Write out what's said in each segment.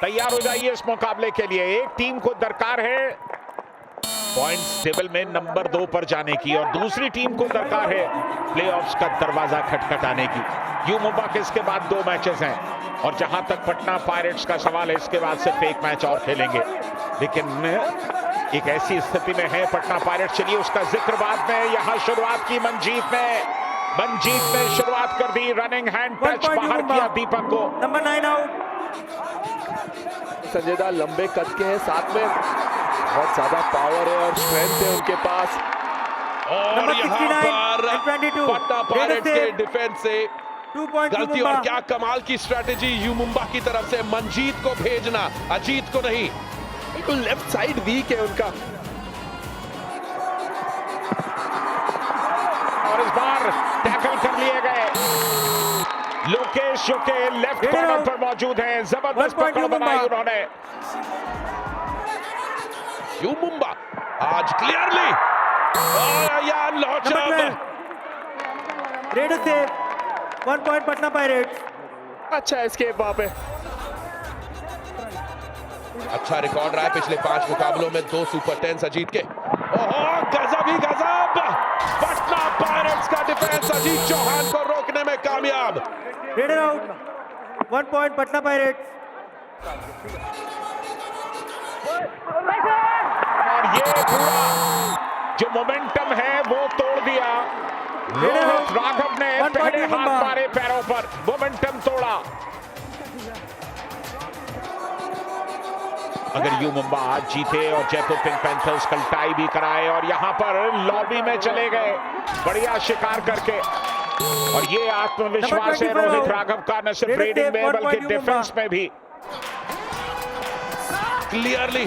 तैयार हो जाइए इस मुकाबले के लिए। एक टीम को दरकार है पॉइंट्स टेबल में नंबर 2 पर जाने की और दूसरी टीम को दरकार है प्लेऑफ्स का दरवाजा खटखटाने की। यू मुंबा के इसके बाद 2 मैचेस हैं और जहां तक पटना पायरेट्स का सवाल है इसके बाद सिर्फ एक मैच और खेलेंगे। लेकिन एक ऐसी स्थिति में है पटना पायरेट्स, चलिए उसका जिक्र बाद में। यहां शुरुआत की मंजीत ने शुरुआत कर दी, रनिंग हैंड टच बाहर किया दीपक को। Number 9 out. संजय दा लंबे कद के हैं, साथ में बहुत ज्यादा पावर है और स्ट्रेंथ है उनके पास। और यहाँ पर पटना पायरेट्स के डिफेंस से गलती और क्या कमाल की स्ट्रेटेजी यू मुंबा की तरफ से, मंजीत को भेजना, अजीत को नहीं। बिल्कुल लेफ्ट साइड वीक है उनका। और इस बार टैकल कर लिए गए लोकेश जो के लेफ्ट कॉर्नर पर मौजूद हैं। जबरदस्त पकड़ बनाई उन्होंने। यू मुंबा आज क्लियरली रेडर से 1 पॉइंट पटना पायरेट्स। अच्छा एस्केप वहां पे। अच्छा रिकॉर्ड रहा है पिछले 5 मुकाबलों में, 2 सुपर 10 अजीत के। ओहो गजब ही गजब, पटना पायरेट्स का डिफेंस अजीत चौहान को रोकने में कामयाब। Raider out, 1 point Patna pirates. और ये पूरा जो मोमेंटम है वो तोड़ दिया रोहित राघव ने। पहले हाथ मारे पैरों पर, मोमेंटम तोड़ा। अगर यू मुंबा आज जीते और जयपुर पिंक पैंथर्स कल टाई भी कराए और यहां पर लॉबी में चले गए बढ़िया शिकार करके, और ये आत्मविश्वास है रोहित राघव का न सिर्फ रेडिंग में बल्कि डिफेंस में भी। क्लियरली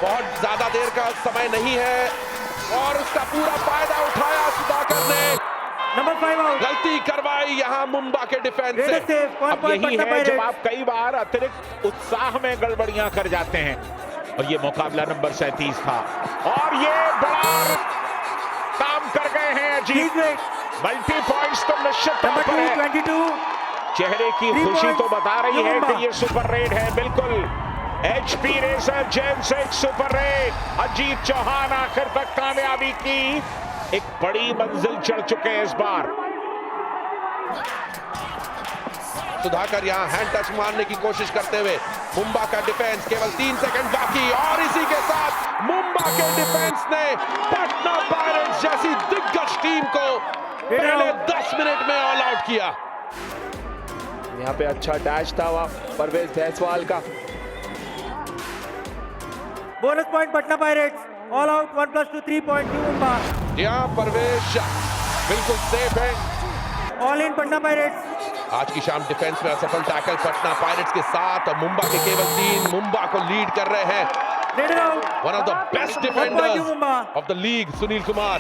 बहुत ज्यादा देर का समय नहीं है और उसका पूरा फायदा उठाया सुधाकर ने। Number 5 out. गलती करवाई यहां मुंबा के डिफेंस से। अब यही है जब आप कई बार अतिरिक्त उत्साह में गड़बड़ियां कर जाते हैं, और ये मुकाबला नंबर 37 था और ये बड़ा काम कर गए हैं अजीत। मल्टी पॉइंट्स तो निश्चित तौर पर है। 22 चेहरे की खुशी तो बता रही है कि ये सुपर रेड है। बिल्कुल HP रेसर जेन 6 सुपर रेड। अजीत चौहान आखिर तक कामयाबी की एक बड़ी मंजिल चढ़ चुके हैं इस बार। सुधाकर यहां हैंड टच मारने की कोशिश करते हुए, मुंबा का डिफेंस केवल 3 सेकंड बाकी और इसी के साथ मुंबा के डिफेंस ने पटना पायरेट्स जैसी दिग्गज टीम को पहले 10 मिनट में ऑल आउट किया। यहाँ पे अच्छा डैश था वहां परवेज जायसवाल का। Bonus point Patna pirates. All out 1+2 3 point U Mumba. यहाँ परवेश बिल्कुल सेफ है। All in Patna pirates. आज की शाम डिफेंस में असफल टैकल पटना पायरेट्स के साथ और मुंबा के केवल 3 मुंबा को लीड कर रहे हैं। Raider out. One of the best defenders of the league Sunil Kumar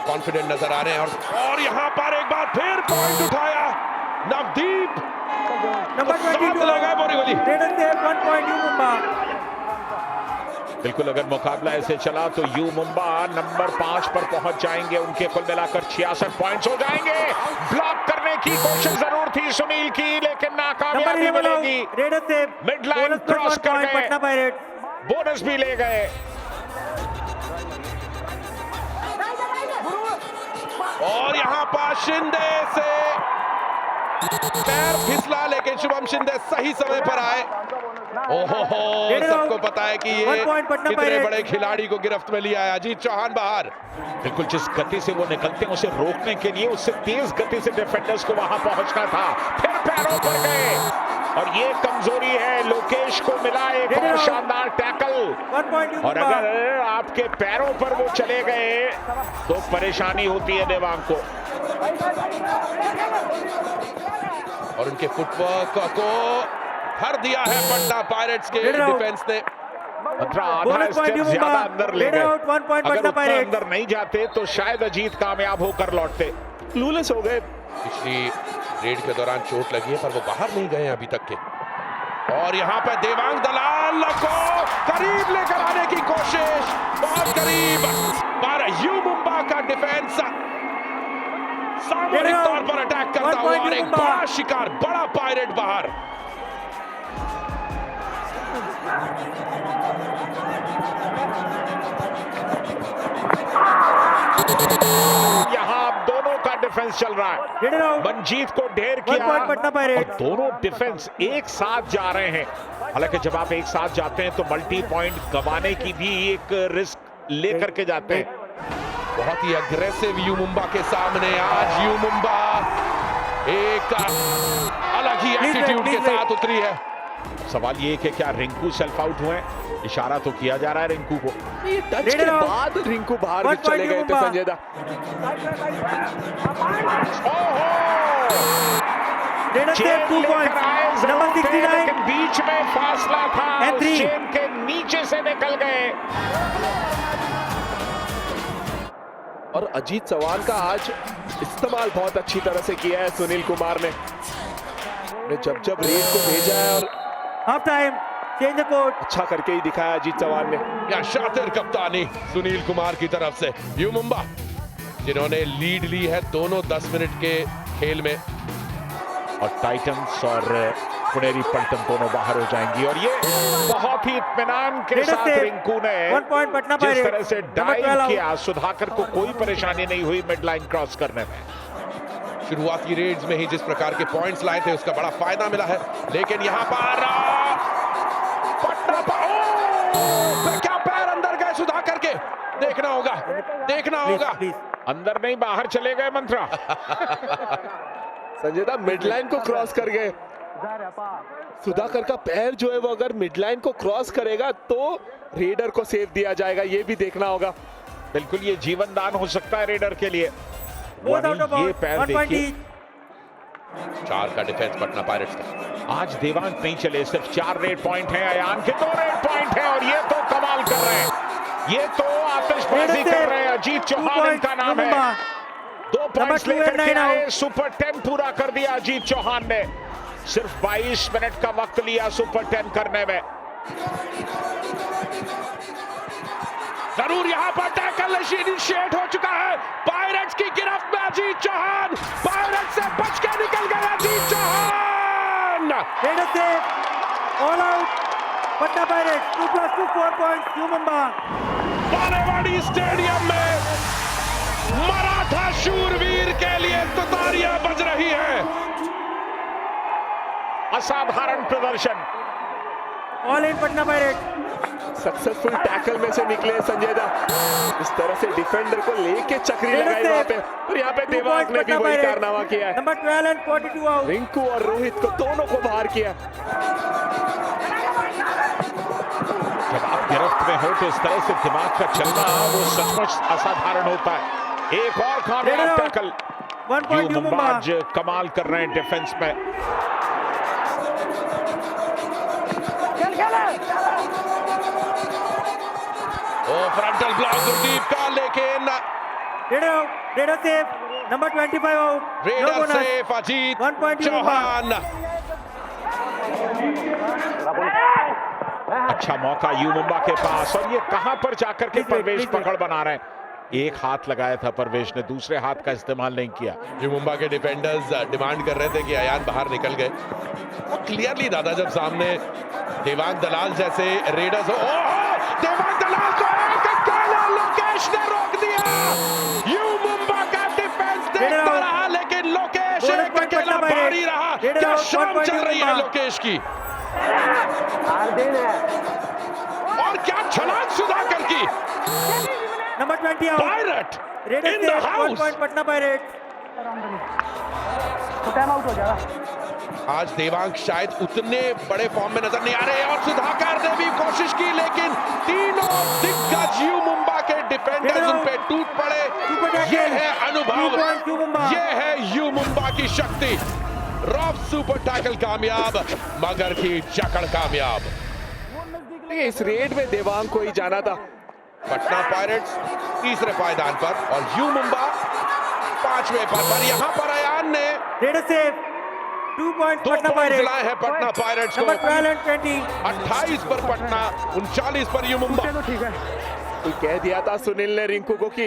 confident नजर आ रहे हैं। और यहां पर एक बार फिर पॉइंट उठाया नवदीप। नंबर 22 लगा बोरीवली। रेडर से 1 पॉइंट यू मुंबा। बिल्कुल अगर मुकाबला ऐसे चला तो यू मुंबा नंबर 5 पर पहुंच जाएंगे। उनके कुल मिलाकर 66 पॉइंट्स हो जाएंगे। ब्लॉक करने की कोशिश जरूर थी सुनील की, लेकिन नाकामयाबी मिलेगी। रेडर से मिड लाइन क्रॉस कर गए, पटना पायरेट्स। बोनस भी ले गए। और यहां पर शिंदे से पैर फिसला, लेकिन शुभम शिंदे सही समय पर आए। ओहो सबको पता है कि ये कितने बड़े खिलाड़ी को गिरफ्त में लिया है। अजीत चौहान बाहर। बिल्कुल जिस गति से वो निकलते हैं उसे रोकने के लिए उससे तेज गति से डिफेंडर्स को वहां पहुंचना था, फिर पैरों पर गए और ये कमजोरी है। लोकेश को मिला एक और शानदार टैकल, और अगर आपके पैरों पर वो चले गए तो परेशानी होती है देवांग को। और उनके फुटवर्क को भर दिया है पटना पायरेट्स के डिफेंस ने। आधा स्टेप ज्यादा अंदर ले गए। अगर उतना अंदर नहीं जाते तो शायद अजीत कामयाब होकर लौटते। क्लूलेस हो गए। पिछली रेड के दौरान चोट लगी है पर वो बाहर नहीं गए अभी तक के। और यहाँ पर देवांग दलाल को करीब लेकर आने की कोशिश, बहुत करीब, पर यू मुंबा का डिफेंस सामूहिक तौर पर अटैक करता हुआ और एक बड़ा शिकार, बड़ा पायरेट बाहर। डिफेंस चल रहा है। Hit it out. मंजीत को ढेर 1 किया point पटना पायरेट्स। और दोनों डिफेंस एक साथ जा रहे हैं। हालांकि जब आप एक साथ जाते हैं तो मल्टी पॉइंट गंवाने की भी एक रिस्क लेकर के जाते हैं। बहुत ही अग्रेसिव यू मुंबा के सामने आज यू मुंबा एक अलग ही एटीट्यूड के साथ उतरी है। सवाल ये है कि क्या रिंकू सेल्फ आउट हुए? इशारा तो किया जा रहा है रिंकू को। ये टच के बाद रिंकू बाहर भी चले गए थे संजय दा। Chain 2 points. Number 69. लेकिन बीच में फासला था, And 3. चेन के नीचे से निकल गए। और अजीत चौहान का आज इस्तेमाल बहुत अच्छी तरह से किया है सुनील कुमार ने। जब जब रेड को भेजा है और Half time. Change the court. अच्छा करके ही दिखाया अजीत चौहान ने। या शातिर कप्तानी सुनील कुमार की तरफ से यू मुंबा जिन्होंने लीड ली है दोनों 10 मिनट के खेल में। और टाइटंस और पुनेरी पल्टन दोनों बाहर हो जाएंगी और ये बहुत ही इत्मीनान के Let us साथ say, रिंकू ने 1 point पटना जिस पायरेट्स। तरह से Number डाइव 12 out. किया, सुधाकर को कोई परेशानी नहीं हुई मिड लाइन क्रॉस करने में। शुरुआती रेड्स में ही जिस प्रकार के पॉइंट्स लाए थे उसका बड़ा फायदा मिला है, लेकिन यहां पर पटना क्या पैर अंदर गए सुधाकर के। देखना होगा Please, please. अंदर नहीं बाहर चले गए मंत्रा। संजय दा मिडलाइन को क्रॉस कर गए। सुधाकर का पैर जो है वो अगर मिडलाइन को क्रॉस करेगा तो रेडर को सेव दिया जाएगा, ये भी देखना होगा। बिल्कुल ये जीवन दान हो सकता है रेडर के लिए। Both out of ये bounds. पैर 1 point देखिए, each. 4 का डिफेंस पटना पायरेट्स का। आज देवांग नहीं चले, सिर्फ 4 रेड पॉइंट हैं, अयान के 2 रेड पॉइंट हैं और ये तो कमाल कर रहे हैं, ये तो आतिशबाजी कर रहे हैं। अजीत 2 चौहान points. इनका नाम है। Mumba. 2 पॉइंट्स 2 लेकर and के 9 आए, out. सुपर 10 पूरा कर दिया अजीत चौहान ने। सिर्फ 22 मिनट का वक्त लिया सुपर 10 करने में। जरूर यहां पर टैकल इनिशिएट हो चुका है। पायरेट्स की गिरफ्त में अजीत चौहान, पायरेट्स से बच के निकल गया Ajit Chauhan. Let us say, all out. Patna pirates 2 plus 2 4 points. U Mumba. Balewadi stadium में मराठा शूरवीर के लिए तुतारियां बज रही हैं। असाधारण प्रदर्शन। All in Patna pirates. Successful tackle में से निकले संजय दा। इस तरह से डिफेंडर को लेके चक्री Let us लगाई say, वहां पे और यहाँ पे 2 देवांग points ने भी पटना वही पायरेट्स. कारनामा किया है। Number 12 and 42 out. रिंकू और रोहित को दोनों को बाहर किया। जब आप गिरफ्त में हो तो इस तरह से दिमाग का चलना वो सचमुच असाधारण होता है। एक और कामयाब टैकल। 1 point U Mumba. आज कमाल कर रहे हैं डिफेंस में। फ्रंटल ब्लॉक गुरदीप का, लेकिन Raider safe. Number 25 out. No raider bonus. Safe Ajit 1 point U Mumba. Chauhan. अच्छा मौका यू मुंबा के पास और ये कहां पर जाकर के Please wait, Parvesh please wait. पकड़ बना रहे हैं। एक हाथ लगाया था परवेश ने, दूसरे हाथ का इस्तेमाल नहीं किया। यू मुंबा के डिफेंडर्स डिमांड कर रहे थे कि अयान बाहर निकल गए। वो क्लियरली दादा जब सामने देवांग दलाल जैसे रेडर्स हो, देवांग दलाल को एक अकेला लोकेश ने रोक दिया। यू मुंबा का डिफेंस देखता रहा, लेकिन लोकेश Bonus एक point अकेला पटना भारी Pirates. रहा। Raider क्या out, शाम 1 point चल रही है मुंबा. लोकेश की, और क्या छलांग सुधाकर की। Number 20 out. Pirate Raider in the safe. 1 house. point Patna pirates. आज देवांग शायद उतने बड़े फॉर्म में नजर नहीं आ रहे और सुधाकर ने भी कोशिश की, लेकिन तीनों दिग्गज यू मुंबा के डिफेंडर्स उन पे टूट पड़े। ये है अनुभव, 2 points यू मुंबा. ये है यू मुंबा की शक्ति। रॉफ सुपर टैकल कामयाब, मगर की जकड़ कामयाब। इस रेड में देवांग को ही जाना था। पटना पायरेट्स तीसरे पायदान पर और यू मुंबा 5वें पर यहाँ पर अयान ने Raider safe. 2 points 2 Patna point pirates. लाए हैं पटना पायरेट्स Number को। 12 and 20. 28 पर पटना, 39 पर यू मुंबा। कोई कह दिया था सुनील ने रिंकू को कि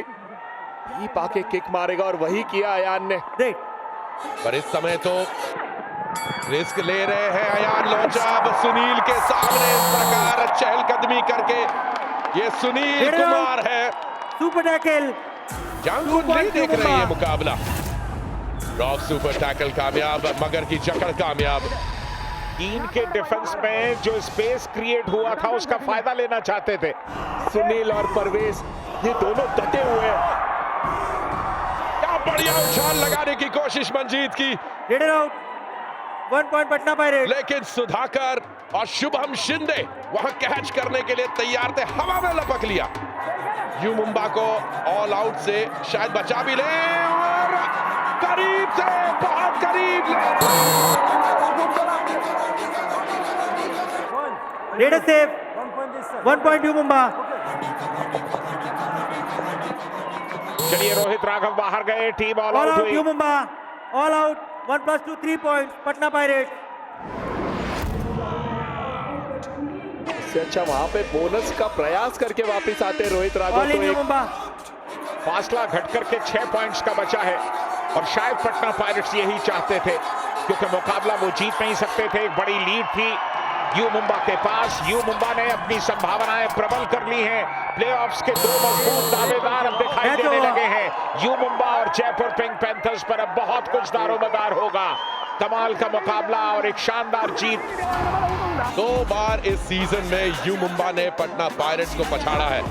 ही पाके किक मारेगा और वही किया अयान ने। Great. पर इस समय तो रिस्क ले रहे हैं अयान लोचाब सुनील के सामने इस प्रकार चहलकदमी करके। ये सुनील कुमार है, Super tackle. जान कुंडली देख रही है मुकाबला। रॉक सुपर टैकल कामयाब, मगर की जकड़ कामयाब। टीम के डिफेंस में जो स्पेस क्रिएट हुआ था उसका फायदा लेना चाहते थे। सुनील और परवेज ये दोनों डटे हुए हैं। क्या बढ़िया उछाल लगाने की कोशिश मंजीत की, raider out, 1 point Patna pirates. लेकिन सुधाकर और शुभम शिंदे वहां कैच करने के लिए तैयार थे, हवा में लपक लिया। यू मुंबा को ऑल आउट से शायद बचा भी ले, और करीब से, बहुत करीब। Raider save, 1 point U Mumba. चलिए रोहित राघव बाहर गए, team all all out out U हुई। Mumba, all out, 1+2 3 points Patna pirates. इससे अच्छा वहां पे बोनस का प्रयास करके वापस आते रोहित राघव। ऑल इन तो यू एक मुंबा। फासला घट करके 6 पॉइंट्स का बचा है और शायद पटना पायरेट्स यही चाहते थे, क्योंकि मुकाबला वो जीत नहीं सकते थे। एक बड़ी लीड थी यू मुंबा के पास। यू मुंबा ने अपनी संभावनाएं प्रबल कर ली हैं। प्लेऑफ्स के 2 मजबूत दावेदार अब दिखाई देने लगे हैं। यू मुंबा और जयपुर पिंक पैंथर्स पर अब बहुत कुछ दारोमदार होगा। कमाल का मुकाबला और एक शानदार जीत। 2 बार इस सीजन में यू मुंबा ने पटना पायरेट्स को पछाड़ा है।